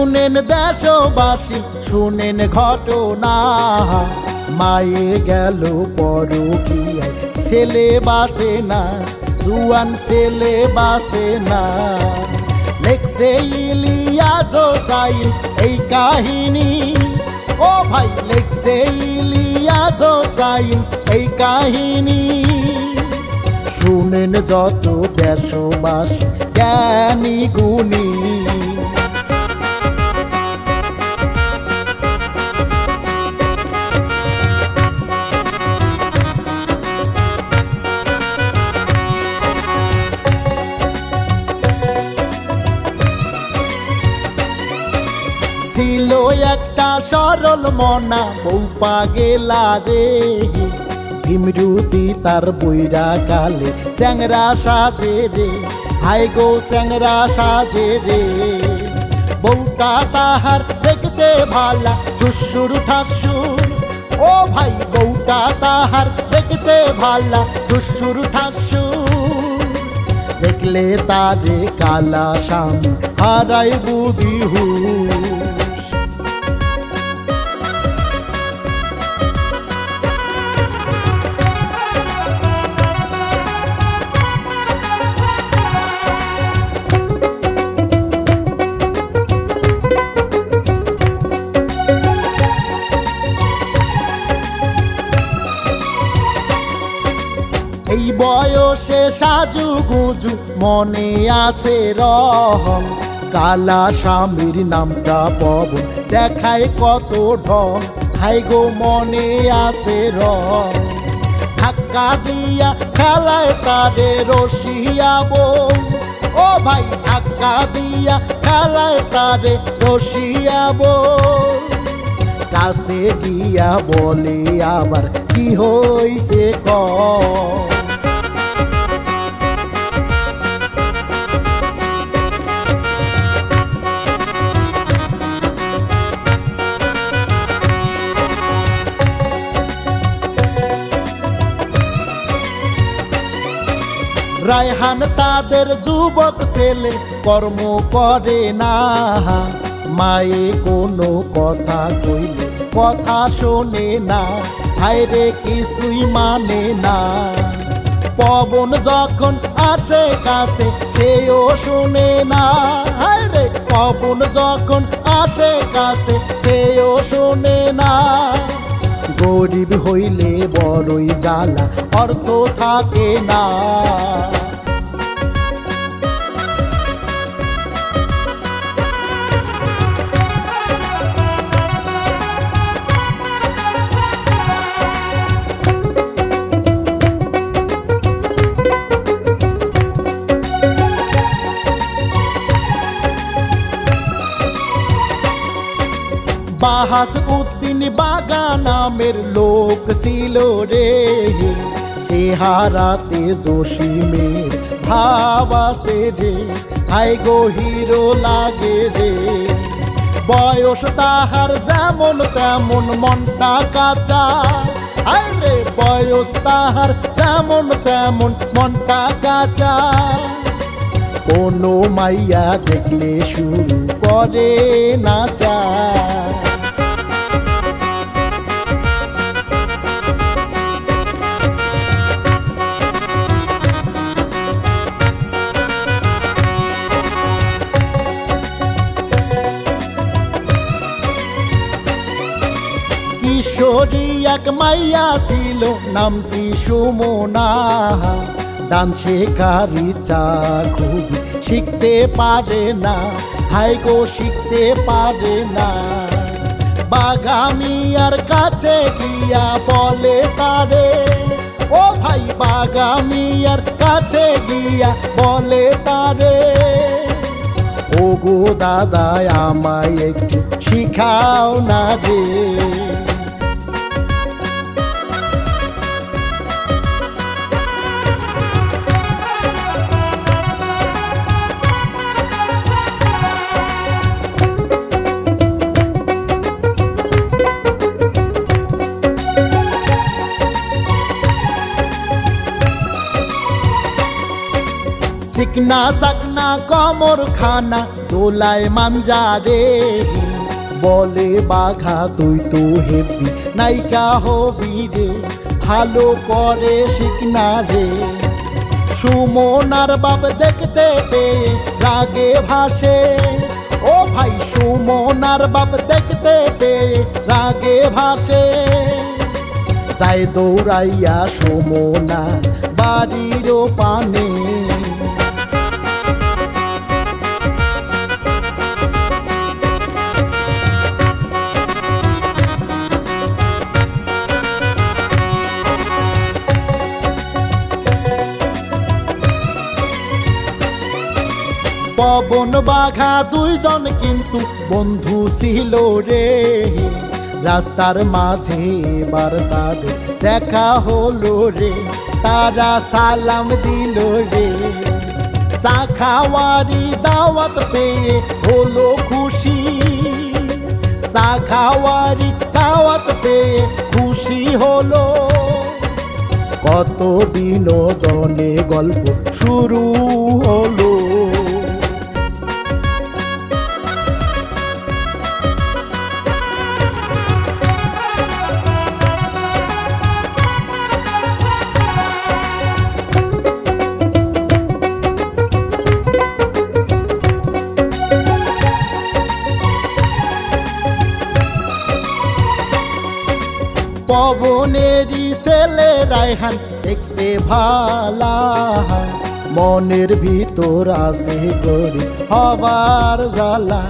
শুনেন দেশবাসী, শুনেন ঘটনা, মায়ে গেল পরকীয়ায়, ছেলে বাঁচে না, জুয়ান ছেলে বাঁচে না। লেখছে ইলিয়াস হোসাইন এই কাহিনী, ও ভাই লেখছে ইলিয়াস হোসাইন এই কাহিনী। শুনেন যত দেশবাসী জ্ঞানী গুণী, ছিল একটা সরল মনা বউ পাগেলা রে, ভীমরুতি তার বইরা কালে চ্যাংরা সাজে রে, হায় গো চ্যাংরা সাজে রে। বউটা তাহার দেখতে ভালা ঠুসুর ঠাসুর, ও ভাই বউটা তাহার দেখতে ভালা ঠুসুর ঠাসুর। দেখলে তারে কালা স্বামী হারাই বুঝি হুশ। এই বয়সে সাজু গুজু মনে আছে রহম, কালা স্বামীর নামটা পবন দেখায় কত ঢং, হাই গো মনে আছে রং। ধাক্কা দিয়া খেলায় তারে রসিয়া বউ, ও ভাই ধাক্কা দিয়া খেলায় তারে রসিয়া বউ। কাছে গিয়া বলে আবার কি হইছে ক, রায়হান তাদের যুবক ছেলে কর্ম করে না, মায়ে কোনো কথা কইলে কথা শোনে না, হায়রে কিছুই মানে না। পবন যখন আসে কাছে সেও শোনে না, হায়রে পবন যখন আসে কাছে সেও শোনে না। গরিব হইলে বড়ই জ্বালা অর্থ থাকে না। বাহাস উদ্দিন বাগা নামের লোক ছিল রে, চেহারাতে জসিমের ভাব আছে রে, হায় গো হিরো লাগে রে। বয়স তাহার যেমন তেমন মনটা কাঁচা, হায় রে বয়স তাহার যেমন তেমন মনটা কাঁচা। কোনো মাইয়া দেখলে শুরু করে নাচা, কিশোরী এক মাইয়া ছিল নামটি সুমনা, ডান শেখারি চা খুব শিখতে পারে না, হায় গো শিখতে পারে না। বাগামিয়ার কাছে গিয়া বলে তারে, ও ভাই বাগামিয়ার কাছে গিয়া বলে তারে, ও গো দাদা আমায় একটু শিখাও না রে। চিকনা সাকনা কমর খানা দোলায় মাঞ্জারে, বলে বাঘা তুই তো হেবি নায়িকা হবি রে, ভালো করে শিখনা রে। সুমনার বাপ দেখতে পেয়ে রাগে ভাসে, ও ভাই সুমনার বাপ দেখতে পেয়ে রাগে ভাসে, যায় দৌড়াইয়া সুমনা বাড়ির পানে। পবন বাঘা দুইজন কিন্তু বন্ধু ছিল রে, রাস্তার মাঝে এবার তাদের দেখা হলো রে, তারা সালাম দিল রে। চা খাওয়ারি দাওয়াত পেয়ে হলো খুশি, চা খাওয়ারি দাওয়াত পেয়ে খুশি হলো, কত বিনোদনে গল্প শুরু হলো। পবনেরই ছেলে রায়হান দেখতে ভালা, মনের ভিতর আছে গরি হবার জ্বালা,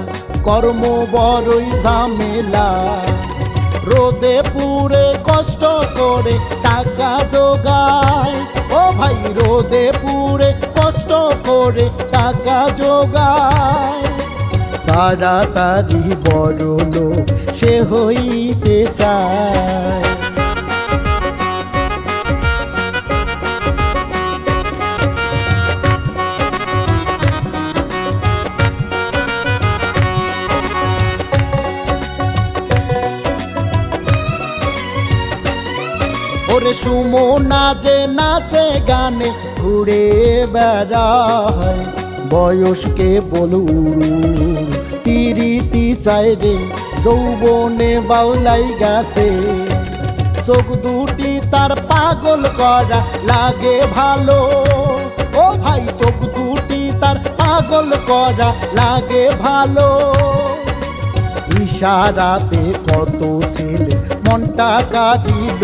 কর্ম বড়ই ঝামেলা, রোদে পুড়ে কষ্ট করে টাকা জোগায়, ও ভাই রোদে পুড়ে কষ্ট করে টাকা জোগায়, তাড়াতাড়ি বড় লোক সে হইতে চায়। ওরে সুমনা যে নাচে গানে ঘুরে বেড়ায়, বয়সকে বলু পিরিতি চাই রে, যৌবনে বাউলাই গাছে, চোখ দুটি তার পাগল করা লাগে ভালো, ও ভাই চোখ দুটি তার পাগল করা লাগে ভালো, ইশারাতে কত ছেলে মনটা কাঁদিল।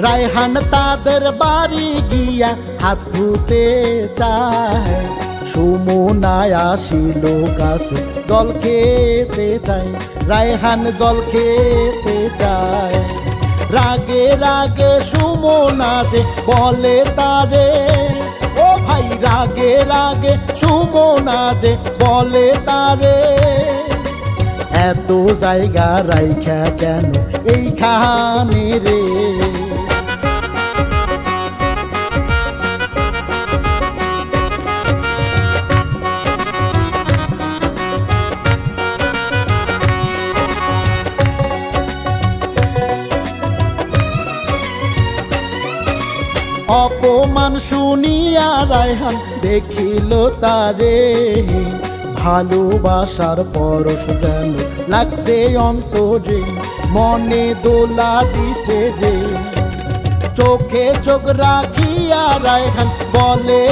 রায়হান তাদের বাড়ি গিয়া হাত ধুতে চায়, সুমনায় আসিল কাছে জল খেতে চায়, রায়হান জল খেতে চায়, রাগে রাগে সুমনা যে বলে তারে, ও ভাই রাগে রাগে সুমনা যে বলে তারে, এত জায়গা রাইখা কেন এইখানে রে। অপমান শুনিয়া রায়হান দেখিল তারে, ভালোবাসার পরশ যেন লাগছে অন্তরে, মনে দোলা দিছে রে, চোখে চোখ রাখিয়া রায়হান বলে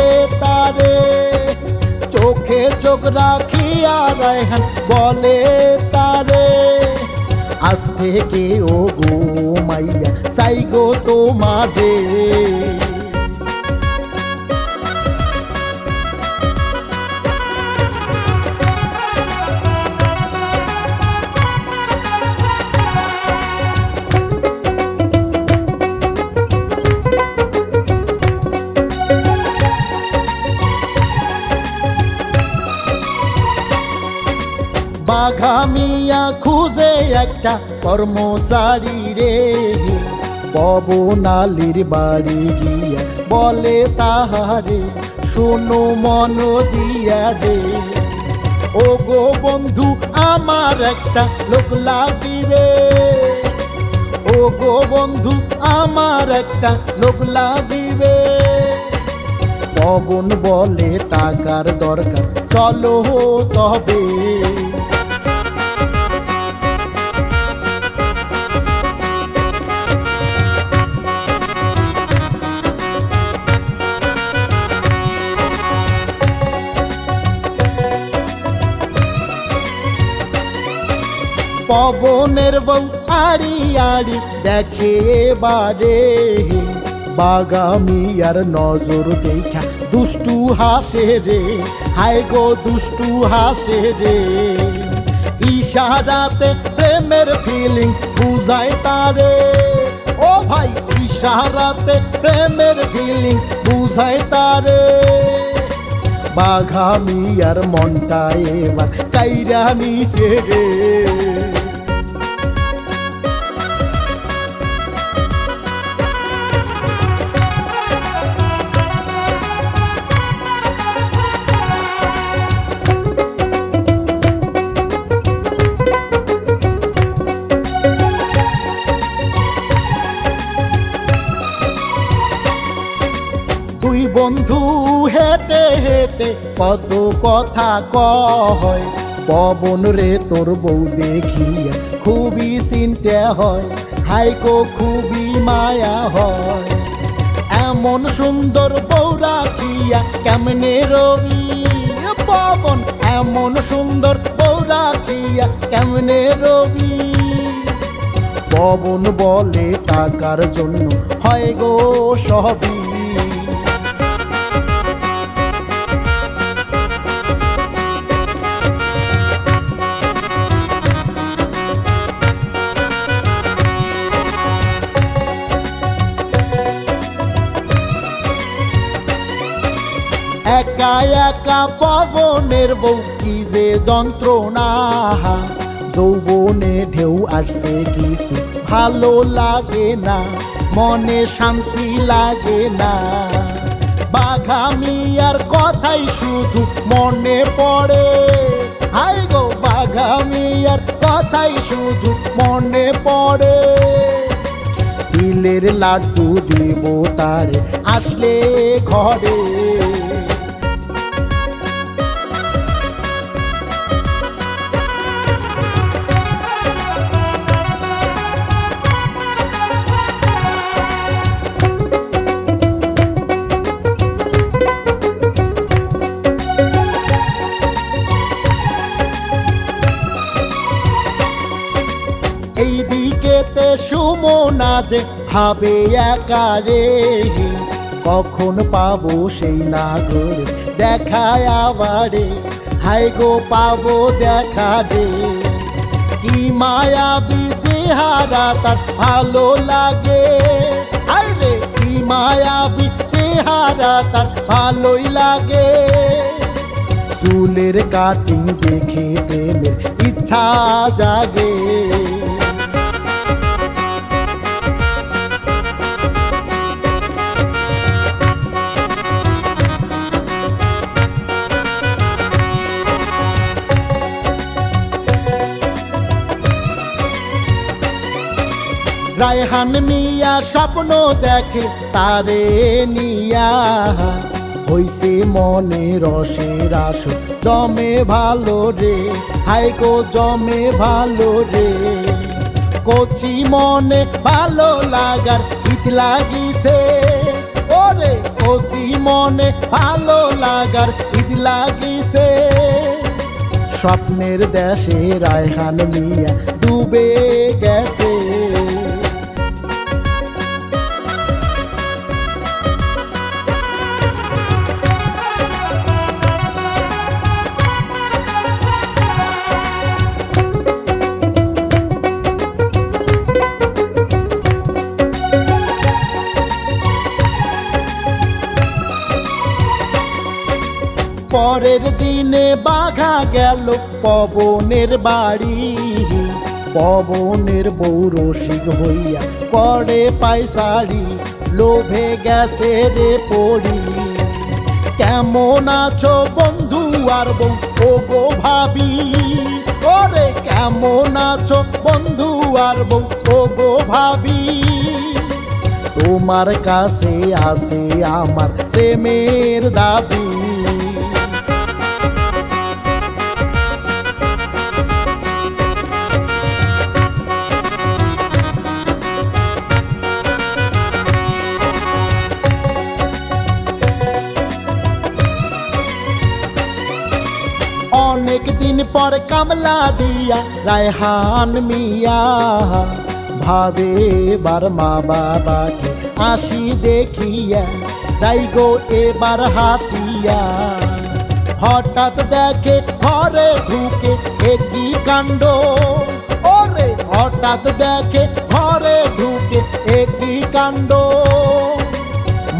তারে, চোখে চোখ রাখিয়া রায়হান বলে তারে, আজ থেকে ও গো মাইয়া চাই গো তোমারে। বাঘা মিয়া খুঁজে একটা কর্মচারী রে, পবনালির বাড়ি গিয়া বলে তাহারে, শোনো মন দিয়া রে, ও গো বন্ধু আমার একটা লোক লাগিবে, ও গো বন্ধু আমার একটা লোক লাগিবে। পবন বলে টাকার দরকার, চলো তবে। পবনের বউ আড়ি আড়ি দেখে বারে, বাঘা মিয়ার নজর দেখা দুষ্টু হাসে রে, হায় গো দুষ্টু হাসে রে। ইশারাতে প্রেমের ফিলিংস বুঝায় তারে, ও ভাই ইশারাতে প্রেমের ফিলিংস বুঝায় তারে। বাঘা মিয়ার মনটা এবার কাইরা নিছে রে। দুই বন্ধু হেঁটে হেঁটে কত কথা কয়, পবন রে তোর বউ দেখিয়া খুবই চিন্তা হয়, হাই গো খুবই মায়া হয়। এমন সুন্দর বউ রাখিয়া কেমনে রবি, পবন এমন সুন্দর বউ রাখিয়া কেমনে রবি। পবন বলে টাকার জন্য হয় গো সবই। একা একা পবনের বউ কি যে যন্ত্রণা, যৌবনে ঢেউ আসছে কিছু ভালো লাগে না, মনে শান্তি লাগে না। বাঘা মিয়ার কথাই শুধু মনে পড়ে, হাই গো বাঘা মিয়ার কথাই শুধু মনে পড়ে। তিলের লাড্ডু দেব তারে আসলে ঘরে। এইদিকেতে সুমনা যে ভাবে একা রে, কখন পাবো সেই নাগর দেখায় আবারে, হাই গো পাবো দেখা রে। কি মায়াবী চেহারা তার ভালো লাগে, হাই রে কি মায়াবী চেহারা তার ভালোই লাগে। চুলের কাটিং দেখে প্রেমের ইচ্ছা জাগে। রায়হান মিয়া স্বপ্ন দেখে তারে নিয়া, হইছে মনে রসের আসর জমে ভালো রে, হাই গো জমে ভালো রে। কচি মনে ভালো লাগার ঈদ লাগিছে, ওরে কচি মনে ভালো লাগার ঈদ লাগিছে। স্বপ্নের দেশে রায়হান মিয়া ডুবে গেছে। পরে পরের দিনে বাঘা গেল পবনের বাড়ি। পবনের বউ রসিক হইয়া করে পায়সারি, লোভে গেছে রে পড়ি। কেমন আছো বন্ধু আর বউ ও গো ভাবি, ওরে কেমন আছো বন্ধু আর বউ ও গো ভাবি। তোমার কাছে আছে আমার প্রেমের দাবি। অনেক দিন পর কামলা দিয়া রায়হান মিয়া ভাবে এবার মা বাবাকে আসি দেখিয়া, যাই গো এবার হাতিয়া। হঠাৎ দেখে ঘরে ঢুকে একই কাণ্ড, ওরে হঠাৎ দেখে ঘরে ঢুকে একই কাণ্ড।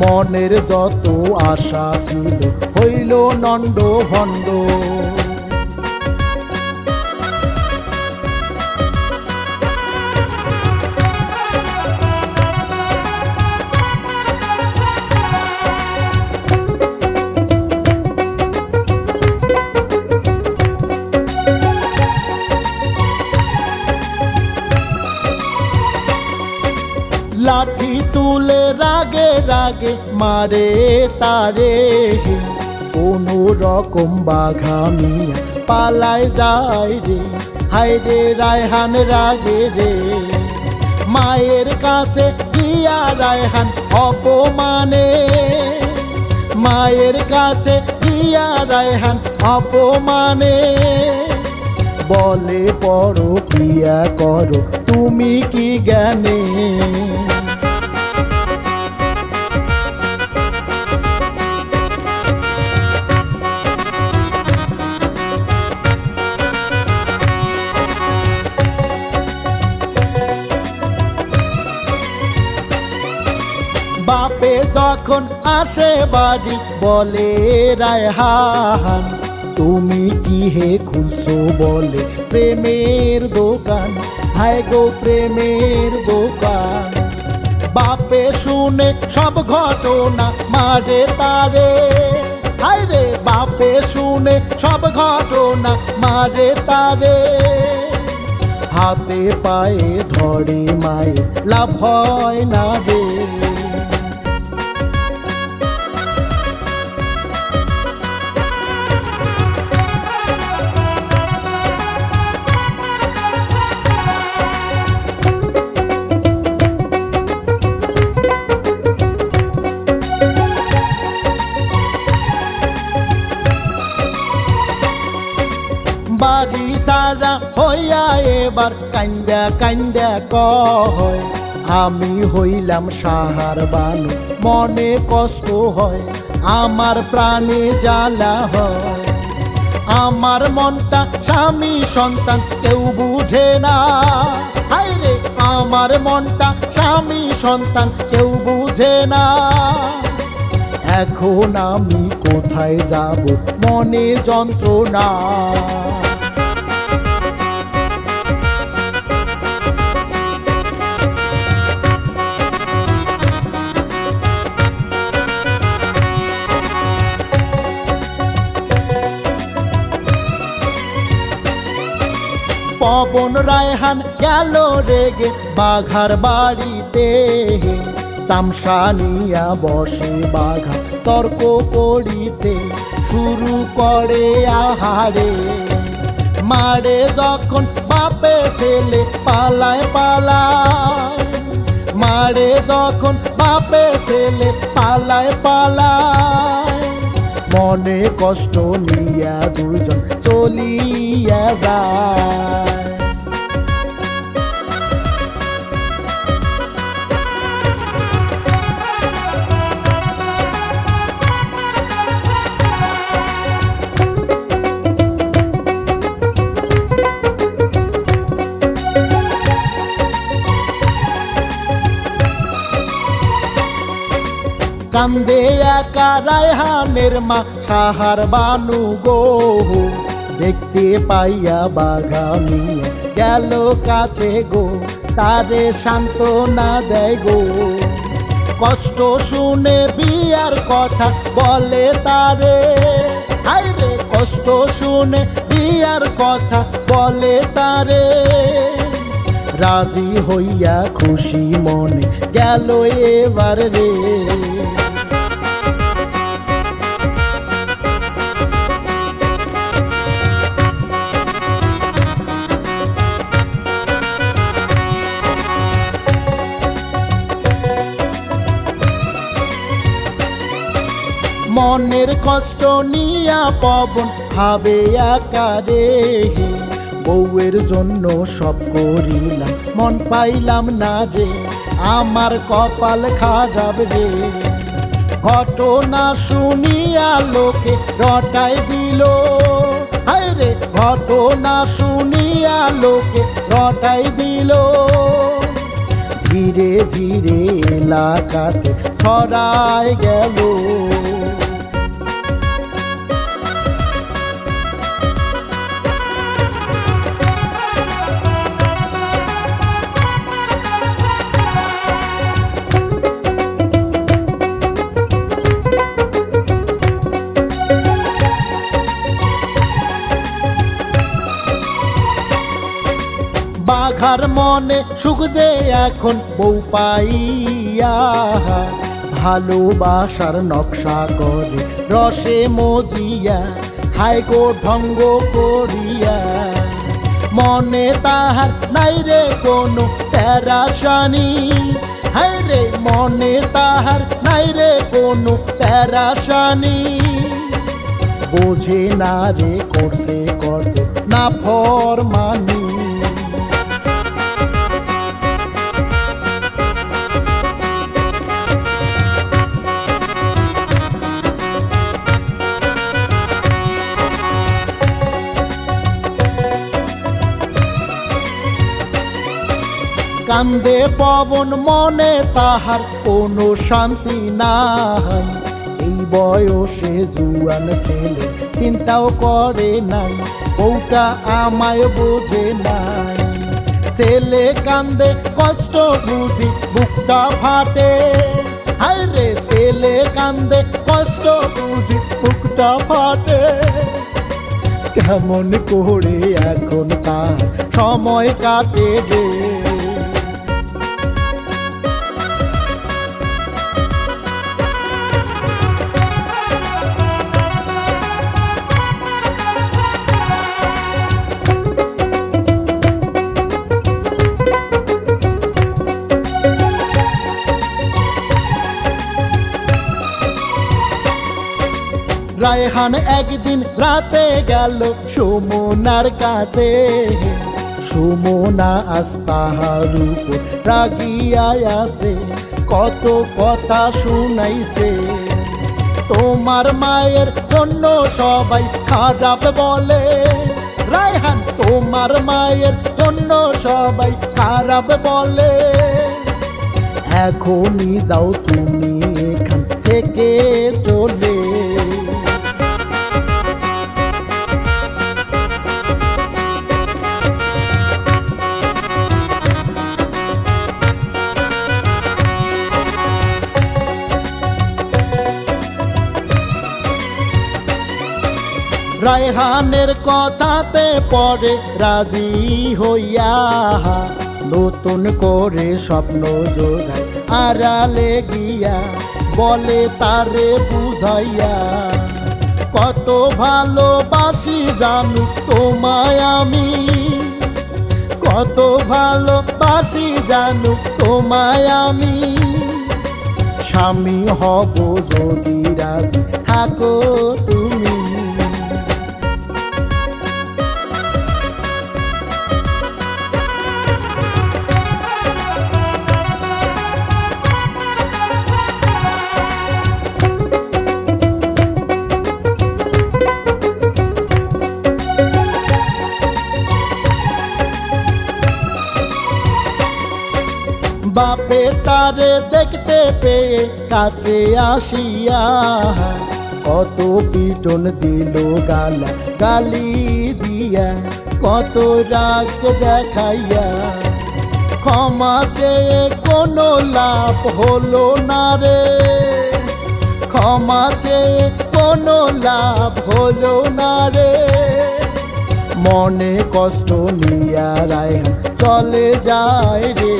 মনের যত আশা ছিল হইল নন্দ ভণ্ড। লাঠি তুলে রাগে রাগে মারে তারে, কোনো রকম বাঘা মিয়া পালায় যায় রে। হায় রে রায়হান রাগে রে, মায়ের কাছে গিয়া রায়হান অপমানে। মায়ের কাছে গিয়া রায়হান অপমানে। বলে পরো কিয়া করো তুমি কি জ্ঞানে। বাপে যখন আসে বাড়ি বলে রায়হান, তুমি কি হে খুলছো বলে প্রেমের দোকান। হায় গো প্রেমের দোকান। বাপে শুনে সব ঘটনা মারে তারে, হায় রে বাপে শুনে সব ঘটনা মারে তারে। হাতে পায়ে ধরে মায়ে লাভ হয় না রে। বাড়ি সারা হইয়া এবার কান্দা কান্দা কয়, আমি হইলাম সাহার বানু মনে কষ্ট হয়, আমার প্রাণে জ্বালা হয়। আমার মনটা স্বামী সন্তান কেউ বুঝে না, হায় রে আমার মনটা স্বামী সন্তান কেউ বুঝে না। এখন আমি কোথায় যাব মনে যন্ত্রণা। পবন রায়হান গেল রেগে বাঘার বাড়িতে, সামসানিয়া বসে বাঘা তর্ক করিতে শুরু করে আহারে। মারে যখন বাপে ছেলে পালায় পালায়, মারে যখন বাপে ছেলে পালায় পালায়। মনে কষ্ট নিয়া দুজন চলিয়া যায়। কান্দে একা রায়হানের মা সাহার বানু গো, দেখতে পাইয়া বাগানিয়া গেল কাছে গো, তারে সান্ত্বনা দেয় গো। কষ্ট শুনে বিয়ার কথা বলে তারে, হায়রে কষ্ট শুনে বিয়ার কথা বলে তারে, রাজি হইয়া খুশি মনে গেল এবার রে। মনের কষ্ট নিয়া পবন ভাবে একারে, বউয়ের জন্য সব করিলাম মন পাইলাম না রে, আমার কপাল খারাপ রে। ঘটনা শুনিয়া লোকে রটাই দিল, হায়রে ঘটনা শুনিয়া লোকে রটাই দিল, ধীরে ধীরে এলাকাতে ছড়ায় গেল। বাঘার মনে সুখ যে এখন বউ পাইয়া, ভালোবাসার নকশা করে রসে মজিয়া, হায় গো ঢঙ্গ করিয়া। মনে তাহার নাই রে কোনো প্যারাশানি, হায় রে মনে তাহার নাই রে কোনো প্যারাশানি, বোঝে না রে করছে কত না ফরমানি। কান্দে পবন মনে তাহার কোনো শান্তি নাই, এই বয়সে জুয়ান ছেলে চিন্তাও করে নাই, বউটা আমায় বোঝে নাই। ছেলে কান্দে কষ্ট বুঝি বুকটা ফাটে, হায়রে ছেলে কান্দে কষ্ট বুঝি বুকটা ফাটে, কেমন করে এখন তার সময় কাটে রে। রায়হান একদিন রাতে গেল সুমনার কাছে, সুমনা আজ তাহার উপর রাগিয়া আছে, কত কথা শুনাইছে। তোমার মায়ের জন্য সবাই খারাপ বলে, রায়হান তোমার মায়ের জন্য সবাই খারাপ বলে, এখনই যাও তুমি এখান থেকে চলে। রায়হানের কথাতে পরে রাজি হইয়া, নতুন করে স্বপ্ন জোগায় আড়ালে গিয়া, বলে তারে বুঝাইয়া, কত ভালোবাসি জানু তোমায় আমি, কত ভালোবাসি জানু তোমায় আমি, স্বামী হব যদি রাজি থাকো তুমি। বাপে তারে দেখতে পেয়ে কাছে আসিয়া কত পিটন দিল গালা গালি দিয়া, কত রাগ দেখাইয়া। ক্ষমা চেয়ে কোনো লাভ হলো না রে, ক্ষমা চেয়ে কোনো লাভ হলো না রে। মনে কষ্ট নিয়া রায়হান চলে যায় রে।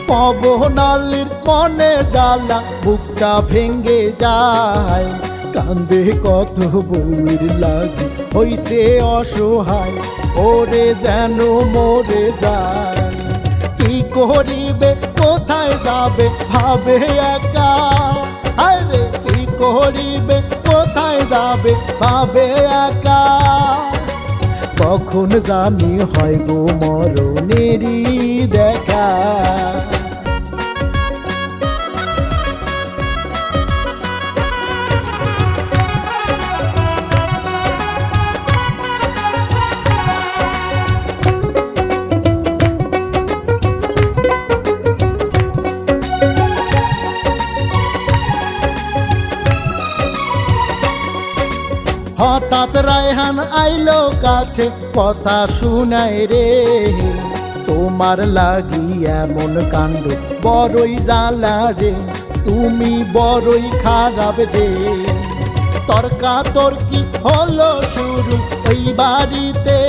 পবনালির মনে জ্বালা বুকটা ভেঙে যায়, কান্দে কত বউর লাগি হইছে অসহায়, ওরে যেন মরে যায়। কি করিবে কোথায় যাবে ভাবে একা, আরে কি করিবে কোথায় যাবে ভাবে একা। কখন জানি হয় গো মরণেরই দেখা। হঠাৎ রায়হান আইলো কাছে কথা শুনায় রে, তোমার লাগি এমন কাণ্ড বড়ই জ্বালা রে, তুমি বড়ই খারাপ রে। তর্কা তর্কি হলো শুরু ওই বাড়িতে,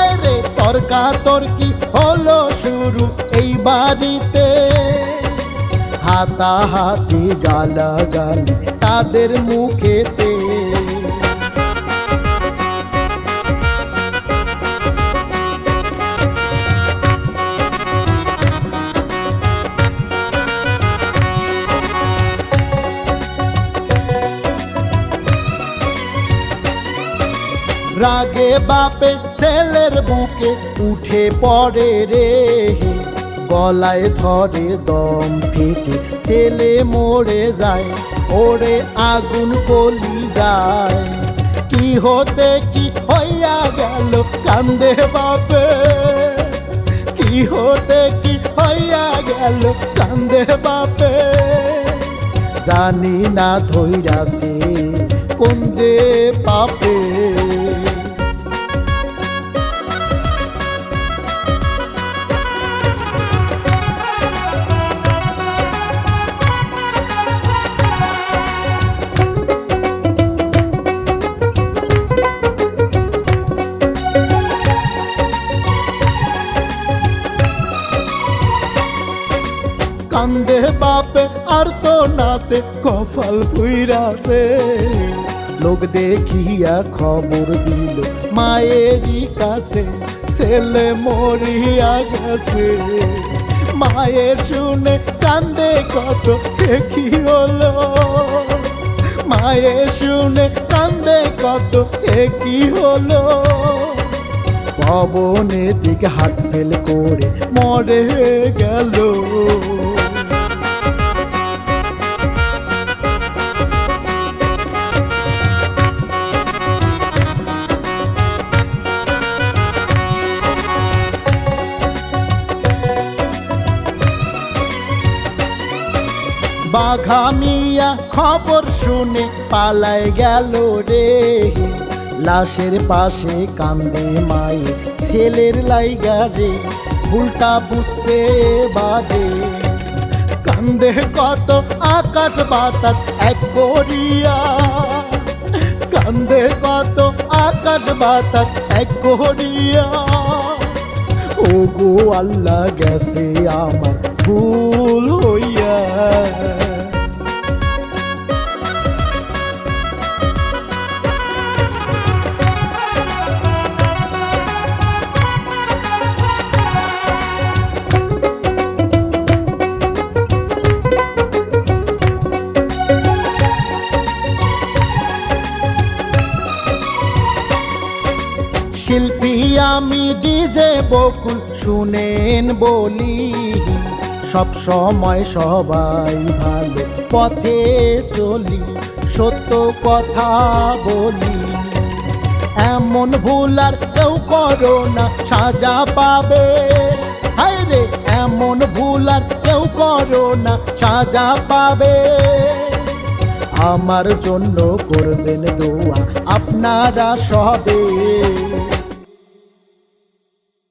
আরে তর্কা তর্কি হলো শুরু এই বাড়িতে। হাতাহাতি গালাগালি তাদের মুখেতে। রাগে বাপে ছেলের বুকে উঠে পড়ে রে, গলায় ধরে দম ফেটে ছেলে মরে যায়, ওরে আগুন কলি যায়। কি হতে কি হইয়া গেল কান্দে বাপে, কি হতে কি হইয়া গেল কান্দে বাপে। জানি না ধইরাছে কোন যে পাপে। কান্দে বাপে আর তো নাতে কপাল পুইরাছে, লোক দেখিয়া খবর দিল মায়েরই কাছে, ছেলে মরিয়া গেছে। মায়ের শুনে কান্দে কত কি হলো, মায়ের শুনে কান্দে কত কি হলো। পবনের দিকে হাত ফেল করে মরে গেল। বাঘা মিয়া খবর শুনে পালায় গেল রে, লাশের পাশে কান্দে মায়ে ছেলের লাইগা রে, ভুলটা বুঝছে বাদে। কান্দে কত আকাশ বাতাস এক করিয়া, কান্দে কত আকাশ বাতাস এক করিয়া। ও গো আল্লাহ গেছে আমার ভুল হইয়া। শিল্পী আমি ডিজে বকুল শুনেন বলি, সব সময় সবাই ভালো পথে চলি, সত্য কথা বলি। এমন ভুল আর কেউ করো না, সাজা পাবে। হায়রে এমন ভুল আর কেউ করো না, সাজা পাবে। আমার জন্য করবেন দোয়া আপনারা সবে।